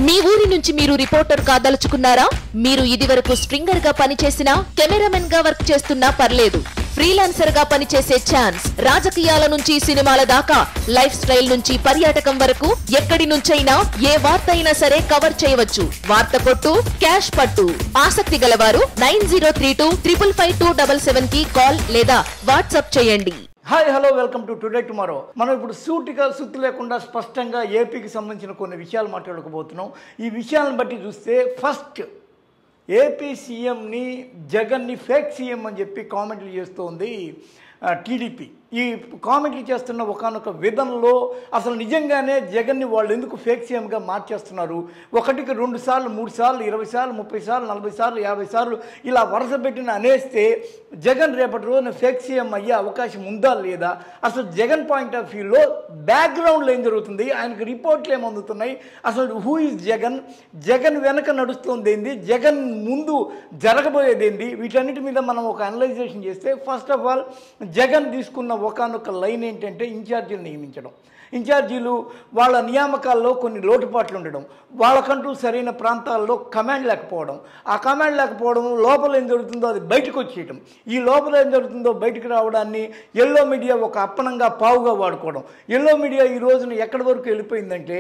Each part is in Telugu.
మీ ఊరి నుంచి మీరు రిపోర్టర్ కాదలుచుకున్నారా? మీరు ఇదివరకు స్ట్రింగర్ గా పనిచేసినా, కెమెరామెన్ గా వర్క్ చేస్తున్నా పర్లేదు. ఫ్రీలాన్సర్ గా పనిచేసే ఛాన్స్. రాజకీయాల నుంచి సినిమాల దాకా, లైఫ్ స్టైల్ నుంచి పర్యాటకం వరకు ఎక్కడి నుంచైనా ఏ వార్త అయినా సరే కవర్ చేయవచ్చు. వార్త కొట్టు, క్యాష్ పట్టు. ఆసక్తి గలవారు 9032555277 కి కాల్ లేదా వాట్సాప్ చేయండి. Hi hello welcome to today tomorrow. మనం ఇప్పుడు సూటిగా సుత్తి లేకుండా స్పష్టంగా ఏపీకి సంబంధించిన కొన్ని విషయాలు మాట్లాడుకోబోతున్నాం. ఈ విషయాలను బట్టి చూస్తే ఫస్ట్ ఏపీ సీఎంని జగన్ని ఫేక్ సీఎం అని చెప్పి కామెంట్లు చేస్తోంది టీడీపీ. ఈ కామెంట్లు చేస్తున్న ఒకానొక విధంలో అసలు నిజంగానే జగన్ని వాళ్ళు ఎందుకు ఫేక్ సీఎంగా మార్చేస్తున్నారు? ఒకటికి 2 సార్లు 3 సార్లు 20 సార్లు 30 సార్లు 40 సార్లు 50 సార్లు ఇలా వరుస పెట్టిన అనేస్తే జగన్ రేపటి రోజున ఫేక్ సీఎం అయ్యే అవకాశం ఉందా లేదా? అసలు జగన్ పాయింట్ ఆఫ్ వ్యూలో బ్యాక్గ్రౌండ్లో ఏం జరుగుతుంది? ఆయనకు రిపోర్ట్లు ఏమి అందుతున్నాయి? అసలు హూ ఈజ్ జగన్? జగన్ వెనక నడుస్తుంది ఏంది? జగన్ ముందు జరగబోయేది ఏంది? వీటన్నిటి మీద మనం ఒక అనలైజేషన్ చేస్తే ఫస్ట్ ఆఫ్ ఆల్ జగన్ తీసుకున్న ఒకనొక లైన్ ఏంటంటే ఇన్ఛార్జీలు నియమించడం. ఇన్ఛార్జీలు వాళ్ళ నియామకాల్లో కొన్ని లోటుపాట్లు ఉండడం, వాళ్ళకంటూ సరైన ప్రాంతాల్లో కమాండ్ లేకపోవడం, ఆ కమాండ్ లేకపోవడం లోపల ఏం జరుగుతుందో అది బయటకు వచ్చేయటం, ఈ లోపల ఏం జరుగుతుందో బయటకు రావడాన్ని ఎల్లో మీడియా ఒక అప్పనంగా పావుగా వాడుకోవడం. ఎల్లో మీడియా ఈ రోజున ఎక్కడి వరకు వెళ్ళిపోయిందంటే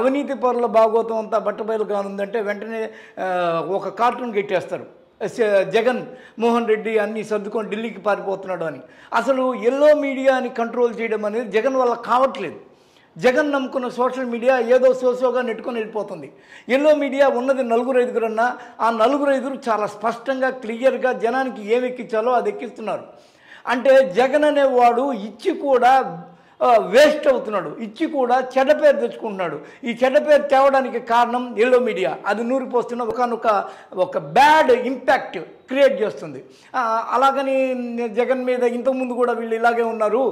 అవినీతి పరుల భాగోతం అంతా బట్టబయలు కానుందంటే వెంటనే ఒక కార్టూన్ గెట్టేస్తారు, జగన్ మోహన్ రెడ్డి అన్నీ సర్దుకొని ఢిల్లీకి పారిపోతున్నాడు అని. అసలు ఎల్లో మీడియాని కంట్రోల్ చేయడం అనేది జగన్ వల్ల కావట్లేదు. జగన్ నమ్ముకున్న సోషల్ మీడియా ఏదో సోసోగా నెట్టుకొని వెళ్ళిపోతుంది. ఎల్లో మీడియా ఉన్నది 4-5 అన్నా ఆ 4-5 చాలా స్పష్టంగా క్లియర్గా జనానికి ఏమి ఎక్కించాలో అది ఎక్కిస్తున్నారు. అంటే జగన్ అనేవాడు ఇచ్చి కూడా వేస్ట్ అవుతున్నాడు, ఇచ్చి కూడా చెడ్డ పేరు తెచ్చుకుంటున్నాడు. ఈ చెడ్డ పేరు తేవడానికి కారణం ఎల్లో మీడియా. అది నూరిపోస్తున్న ఒక బ్యాడ్ ఇంపాక్ట్ క్రియేట్ చేస్తుంది. అలాగని జగన్ మీద ఇంతకుముందు కూడా వీళ్ళు ఇలాగే ఉన్నారు,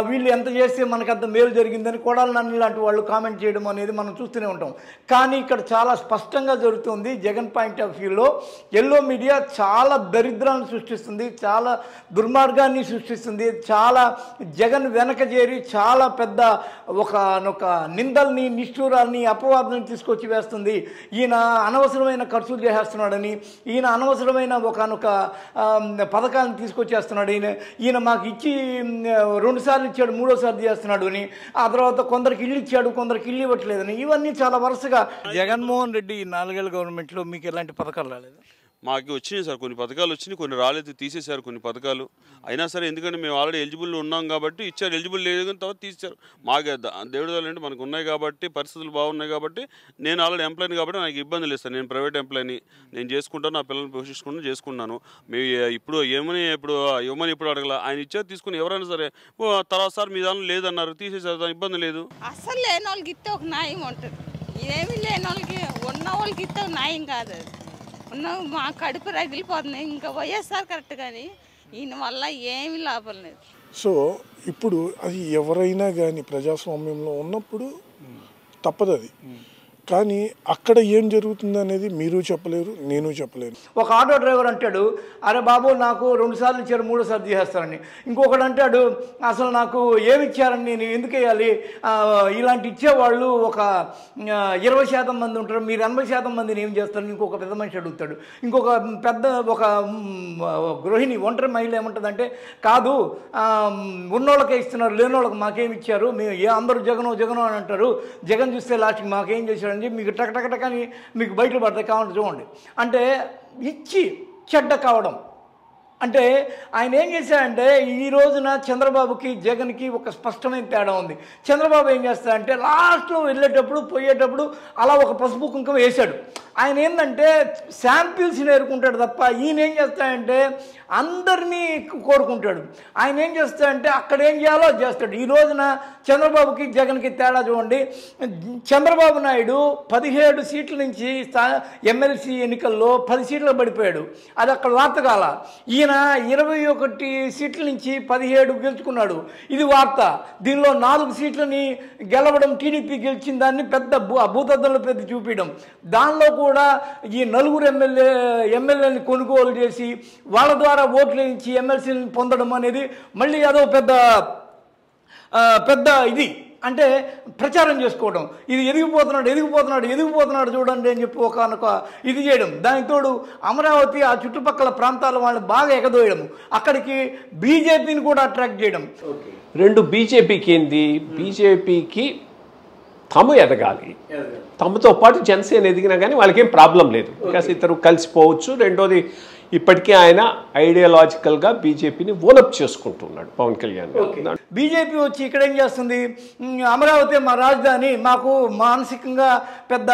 వీళ్ళు ఎంత చేస్తే మనకు అంత మేలు జరిగిందని కొడాలి నాని లాంటి వాళ్ళు కామెంట్ చేయడం అనేది మనం చూస్తూనే ఉంటాం. కానీ ఇక్కడ చాలా స్పష్టంగా జరుగుతుంది జగన్ పాయింట్ ఆఫ్ వ్యూలో ఎల్లో మీడియా చాలా దరిద్రాన్ని సృష్టిస్తుంది, చాలా దుర్మార్గాన్ని సృష్టిస్తుంది, చాలా జగన్ వెనక చేరి చాలా పెద్ద ఒక నిందల్ని నిష్ఠూరాల్ని అపవాదాన్ని తీసుకొచ్చి వేస్తుంది. ఈయన అనవసరమైన ఖర్చులు చేసేస్తున్నాడని, ఈయన అనవసరమైన ఒక పథకాలను తీసుకొచ్చేస్తున్నాడు, ఈయన మాకు ఇచ్చి 2 సార్లు ఇచ్చాడు 3వ సారి చేస్తున్నాడు అని, ఆ తర్వాత కొందరికి ఇల్లు ఇచ్చాడు కొందరికి ఇల్లు ఇవ్వట్లేదని, ఇవన్నీ చాలా వరుసగా. జగన్మోహన్ రెడ్డి 4 ఏళ్ళ గవర్నమెంట్లో మీకు ఎలాంటి పథకాలు రాలేదు? మాకు వచ్చినాయి సార్, కొన్ని పథకాలు వచ్చినాయి, కొన్ని రాలేదు, తీసేశారు కొన్ని పథకాలు. అయినా సరే ఎందుకంటే మేము ఆల్రెడీ ఎలిజిబుల్ ఉన్నాం కాబట్టి ఇచ్చారు, ఎలిజిబుల్ లేదు కానీ తర్వాత తీసేశారు. మాకు దేవుడి అంటే మనకు ఉన్నాయి కాబట్టి పరిస్థితులు బాగున్నాయి కాబట్టి నేను ఆల్రెడీ ఎంప్లాయీని కాబట్టి నాకు ఇబ్బంది లేదు సార్. నేను ప్రైవేట్ ఎంప్లాయీని, నేను చేసుకుంటాను, నా పిల్లల్ని పోషించుకుంటూ చేసుకున్నాను. మేము ఇప్పుడు ఇవ్వమని ఇప్పుడు అడగల, ఆయన ఇచ్చారు తీసుకుని ఎవరైనా సరే తర్వాత సార్ మీ దానిలో లేదన్నారు తీసేసారు, దాని ఇబ్బంది లేదు. అసలు లేని వాళ్ళకి ఇస్తే ఒక న్యాయం ఉంటుంది, ఏమి లేని వాళ్ళకి ఉన్న వాళ్ళకి ఇస్తే ఒక న్యాయం కాదు. ఉన్న మా కడుపు రగిలిపోతుంది. ఇంకా వైఎస్ఆర్ కరెక్ట్ కానీ ఈయన వల్ల ఏమీ లాభం లేదు. సో ఇప్పుడు అది ఎవరైనా కానీ ప్రజాస్వామ్యంలో ఉన్నప్పుడు తప్పదు అది. కానీ అక్కడ ఏం జరుగుతుంది అనేది మీరు చెప్పలేరు, నేను చెప్పలేను. ఒక ఆటో డ్రైవర్ అంటాడు, అరే బాబు నాకు 2 సార్లు ఇచ్చారు 3వ సారి చేసేస్తారని. ఇంకొకడు అంటాడు, అసలు నాకు ఏమి ఇచ్చారని నేను ఎందుకు వేయాలి? ఇలాంటి ఇచ్చేవాళ్ళు ఒక 20% మంది ఉంటారు, మీరు 80% మందిని ఏం చేస్తారని ఇంకొక పెద్ద మనిషి అడుగుతాడు. ఇంకొక ఒక గృహిణి ఒంటరి మహిళ ఏమంటుందంటే, కాదు ఉన్నోళ్ళకే ఇస్తున్నారు, లేనోళ్ళకి మాకేమి ఇచ్చారు, మేము అందరూ జగను అని అంటారు, జగన్ చూస్తే లాస్ట్కి మాకేం చేశాడు మీకు టకటకటకని మీకు బయటలు పడతాయి కావాలంటే చూడండి. అంటే ఇచ్చి చెడ్డ కావడం. అంటే ఆయన ఏం చేశాడంటే ఈ రోజున చంద్రబాబుకి జగన్కి ఒక స్పష్టమైన తేడా ఉంది. చంద్రబాబు ఏం చేస్తాడంటే లాస్ట్లో వెళ్ళేటప్పుడు పోయేటప్పుడు అలా ఒక పసుపు కుంకుమ వేశాడు. ఆయన ఏంటంటే శాంపిల్స్ నేర్చుకుంటాడు తప్ప ఈయన ఏం చేస్తాడంటే అందరినీ కోరుకుంటాడు. ఆయన ఏం చేస్తాడంటే అక్కడ ఏం చేయాలో చేస్తాడు. ఈ రోజున చంద్రబాబుకి జగన్కి తేడా చూడండి. చంద్రబాబు నాయుడు 17 సీట్ల నుంచి ఎమ్మెల్సీ ఎన్నికల్లో 10 సీట్లకు పడిపోయాడు, అది అక్కడ వార్త కాల. ఈయన 21 సీట్ల నుంచి 17 గెలుచుకున్నాడు, ఇది వార్త. దీనిలో 4 సీట్లని గెలవడం, టీడీపీ గెలిచిన దాన్ని పెద్ద భూతద్దంలో పెద్ద చూపించడం, దానిలో కూడా ఈ 4 ఎమ్మెల్యేని కొనుగోలు చేసి వాళ్ళ ద్వారా ఓట్లు వేయించి ఎమ్మెల్సీని పొందడం అనేది మళ్ళీ అదో పెద్ద ఇది అంటే ప్రచారం చేసుకోవడం, ఇది ఎదిగిపోతున్నాడు చూడండి అని చెప్పి ఒక ఇది చేయడం, దానికి తోడు అమరావతి ఆ చుట్టుపక్కల ప్రాంతాల వాళ్ళని బాగా ఎగదోయడం, అక్కడికి బీజేపీని కూడా అట్రాక్ట్ చేయడం. రెండు బీజేపీకి ఏంది, బీజేపీకి తమ ఎదగాలి, తమతో పాటు జనసేన ఎదిగినా కానీ వాళ్ళకేం ప్రాబ్లం లేదు, బికాస్ ఇద్దరు కలిసిపోవచ్చు. రెండోది ఇప్పటికీ ఆయన ఐడియాలజికల్గా బీజేపీని ఓనప్ చేసుకుంటున్నాడు పవన్ కళ్యాణ్. బీజేపీ వచ్చి ఇక్కడ ఏం చేస్తుంది, అమరావతి మా రాజధాని, మాకు మానసికంగా పెద్ద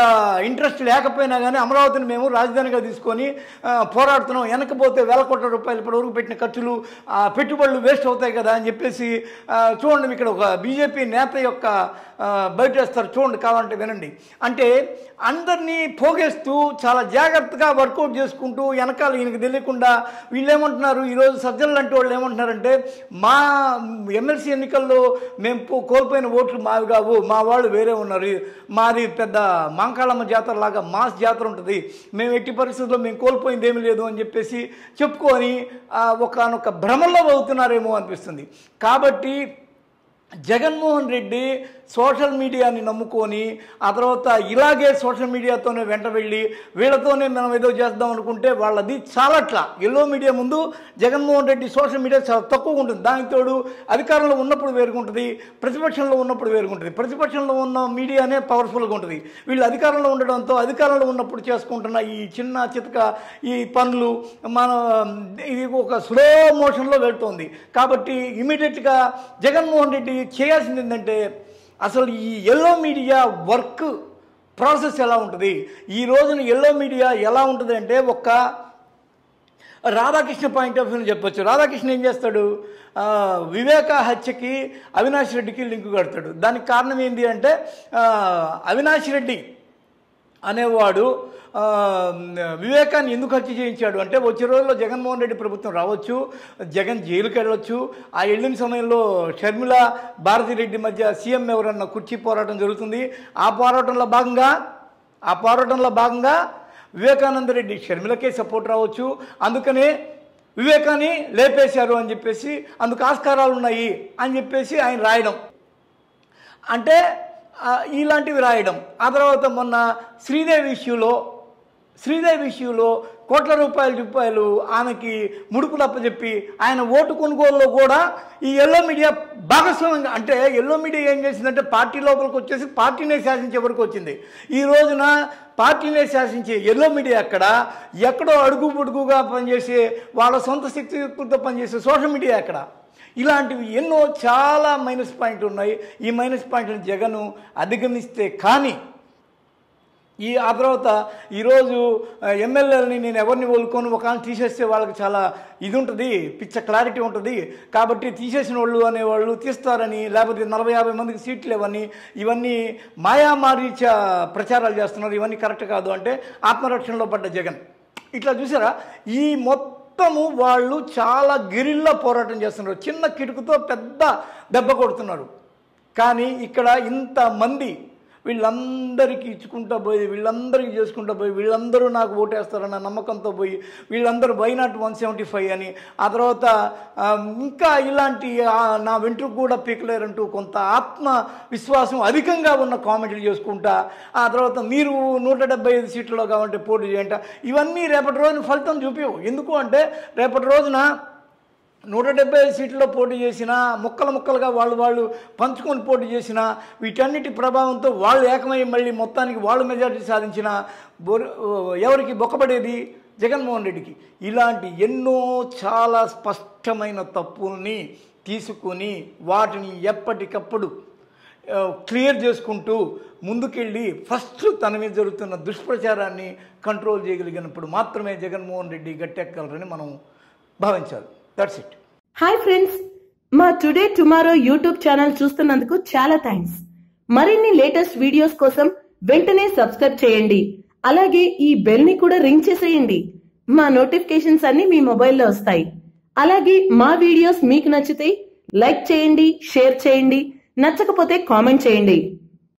ఇంట్రెస్ట్ లేకపోయినా కానీ అమరావతిని మేము రాజధానిగా తీసుకొని పోరాడుతున్నాం, వెనకపోతే వేల కోట్ల రూపాయలు ఇప్పటివరకు పెట్టిన ఖర్చులు పెట్టుబడులు వేస్ట్ అవుతాయి కదా అని చెప్పేసి చూడండి, ఇక్కడ ఒక బీజేపీ నేత యొక్క బయట వేస్తారు చూడండి, కావాలంటే వినండి. అంటే అందరినీ పోగేస్తూ చాలా జాగ్రత్తగా వర్కౌట్ చేసుకుంటూ వెనకాల ఈయనకు తెలియకుండా వీళ్ళు ఏమంటున్నారు, ఈరోజు సజ్జలు లాంటి వాళ్ళు ఏమంటున్నారంటే మా ఎమ్మెల్సీ ఎన్నికల్లో మేము కోల్పోయిన ఓట్లు మావి కావు, మా వాళ్ళు వేరే ఉన్నారు, మాది పెద్ద మాంకాళమ్మ జాతర లాగా మాస్ జాతర ఉంటుంది, మేము ఎట్టి పరిస్థితుల్లో మేము కోల్పోయింది ఏమీ లేదు అని చెప్పేసి చెప్పుకొని ఒకనొక భ్రమల్లో అవుతున్నారేమో అనిపిస్తుంది. కాబట్టి జగన్మోహన్ రెడ్డి సోషల్ మీడియాని నమ్ముకొని ఆ తర్వాత ఇలాగే సోషల్ మీడియాతోనే వెంట వెళ్ళి వీళ్ళతోనే మనం ఏదో చేద్దాం అనుకుంటే వాళ్ళది చాలట్లా. ఎల్లో మీడియా ముందు జగన్మోహన్ రెడ్డి సోషల్ మీడియా చాలా తక్కువగా ఉంటుంది. దానికి తోడు అధికారంలో ఉన్నప్పుడు వేరుగుంటుంది, ప్రతిపక్షంలో ఉన్నప్పుడు వేరుగుంటుంది. ప్రతిపక్షంలో ఉన్న మీడియానే పవర్ఫుల్గా ఉంటుంది. వీళ్ళు అధికారంలో ఉండడంతో అధికారంలో ఉన్నప్పుడు చేసుకుంటున్న ఈ చిన్న చితక ఈ పనులు ఇది ఒక స్లో మోషన్లో వెళ్తుంది. కాబట్టి ఇమీడియట్గా జగన్మోహన్ రెడ్డి చేయాల్సింది ఏంటంటే అసలు ఈ ఎల్లో మీడియా వర్క్ ప్రాసెస్ ఎలా ఉంటుంది, ఈ రోజున ఎల్లో మీడియా ఎలా ఉంటుంది అంటే ఒక రాధాకృష్ణ పాయింట్ ఆఫ్ వ్యూని చెప్పొచ్చు. రాధాకృష్ణ ఏం చేస్తాడు, వివేక హత్యకి అవినాష్ రెడ్డికి లింకు కడతాడు. దానికి కారణం ఏంటి అంటే అవినాష్ రెడ్డి అనేవాడు వివేకాన్ని ఎందుకు హత్య చేయించాడు అంటే వచ్చే రోజుల్లో జగన్మోహన్ రెడ్డి ప్రభుత్వం రావచ్చు, జగన్ జైలుకి వెళ్ళొచ్చు. ఆ వెళ్ళిన సమయంలో షర్మిల భారతిరెడ్డి మధ్య సీఎం ఎవరన్నా కుర్చీ పోరాటం జరుగుతుంది. ఆ పోరాటంలో భాగంగా వివేకానంద రెడ్డి షర్మిలకే సపోర్ట్ రావచ్చు. అందుకనే వివేకాన్ని లేపేశారు అని చెప్పేసి అందుకు ఆస్కారాలు ఉన్నాయి అని చెప్పేసి ఆయన రాయడం, అంటే ఇలాంటివి రాయడం. ఆ తర్వాత మొన్న శ్రీదేవి ఇష్యూలో కోట్ల రూపాయలు ఆమెకి ముడుపులు అప్పచెప్పి ఆయన ఓటు కొనుగోలులో కూడా ఈ ఎల్లో మీడియా భాగస్వామ్యంగా, అంటే ఎల్లో మీడియా ఏం చేసిందంటే పార్టీ లోపలికి వచ్చేసి పార్టీనే శాసించే వరకు వచ్చింది. ఈ రోజున పార్టీనే శాసించే ఎల్లో మీడియా ఎక్కడో అడుగు పొడుగుగా పనిచేసే వాళ్ళ సొంత శక్తియుక్తులతో పనిచేసే సోషల్ మీడియా ఇలాంటివి ఎన్నో చాలా మైనస్ పాయింట్లు ఉన్నాయి. ఈ మైనస్ పాయింట్లను జగన్ అధిగమిస్తే కానీ ఆ తర్వాత ఈరోజు ఎమ్మెల్యేలని నేను ఎవరిని వదులుకొని ఒకవేళ తీసేస్తే వాళ్ళకి చాలా ఇది ఉంటుంది, పిచ్చ క్లారిటీ ఉంటుంది. కాబట్టి తీసేసిన వాళ్ళు అనేవాళ్ళు తీస్తారని, లేకపోతే 40-50 మందికి సీట్లు ఇవ్వని, ఇవన్నీ మాయామారీచ ప్రచారాలు చేస్తున్నారు. ఇవన్నీ కరెక్ట్ కాదు అంటే ఆత్మరక్షణలో పడ్డ జగన్. ఇట్లా చూసారా, ఈ మొత్తము వాళ్ళు చాలా గిరిల్లా పోరాటం చేస్తున్నారు. చిన్న కిటుకుతో పెద్ద దెబ్బ కొడుతున్నారు. కానీ ఇక్కడ ఇంతమంది వీళ్ళందరికీ ఇచ్చుకుంటూ పోయి, వీళ్ళందరికీ చేసుకుంటూ పోయి, వీళ్ళందరూ నాకు ఓటేస్తారన్న నమ్మకంతో పోయి, వీళ్ళందరూ వై నాట్ 175 అని, ఆ తర్వాత ఇంకా ఇలాంటి నా వెంట్రుకు కూడా పీకలేరంటూ కొంత ఆత్మవిశ్వాసం అధికంగా ఉన్న కామెంట్లు చేసుకుంటా, ఆ తర్వాత మీరు 175 సీట్లలో కావాలంటే పోటీ చేయంట, ఇవన్నీ రేపటి రోజున ఫలితం చూపించవు. ఎందుకు అంటే రేపటి రోజున 175 సీట్లలో పోటీ చేసినా, ముక్కలుగా వాళ్ళు పంచుకొని పోటీ చేసినా, వీటన్నిటి ప్రభావంతో వాళ్ళు ఏకమై మళ్ళీ మొత్తానికి వాళ్ళు మెజారిటీ సాధించిన ఎవరికి బొక్కబడేది? జగన్మోహన్ రెడ్డికి. ఇలాంటి ఎన్నో చాలా స్పష్టమైన తప్పుల్ని తీసుకుని వాటిని ఎప్పటికప్పుడు క్లియర్ చేసుకుంటూ ముందుకెళ్ళి ఫస్ట్ తన మీద జరుగుతున్న దుష్ప్రచారాన్ని కంట్రోల్ చేయగలిగినప్పుడు మాత్రమే జగన్మోహన్ రెడ్డి గట్టెక్కగలరని మనం భావించాలి. That's it. హాయ్ ఫ్రెండ్స్, మా టుడే టుమారో యూట్యూబ్ ఛానల్ చూస్తున్నందుకు చాలా థ్యాంక్స్. మరిన్ని లేటెస్ట్ వీడియోస్ కోసం వెంటనే సబ్స్క్రైబ్ చేయండి. అలాగే ఈ బెల్ ని కూడా రింగ్ చేసేయండి. మా నోటిఫికేషన్స్ అన్ని మీ మొబైల్లో వస్తాయి. అలాగే మా వీడియోస్ మీకు నచ్చితే లైక్ చేయండి, షేర్ చేయండి, నచ్చకపోతే కామెంట్ చేయండి.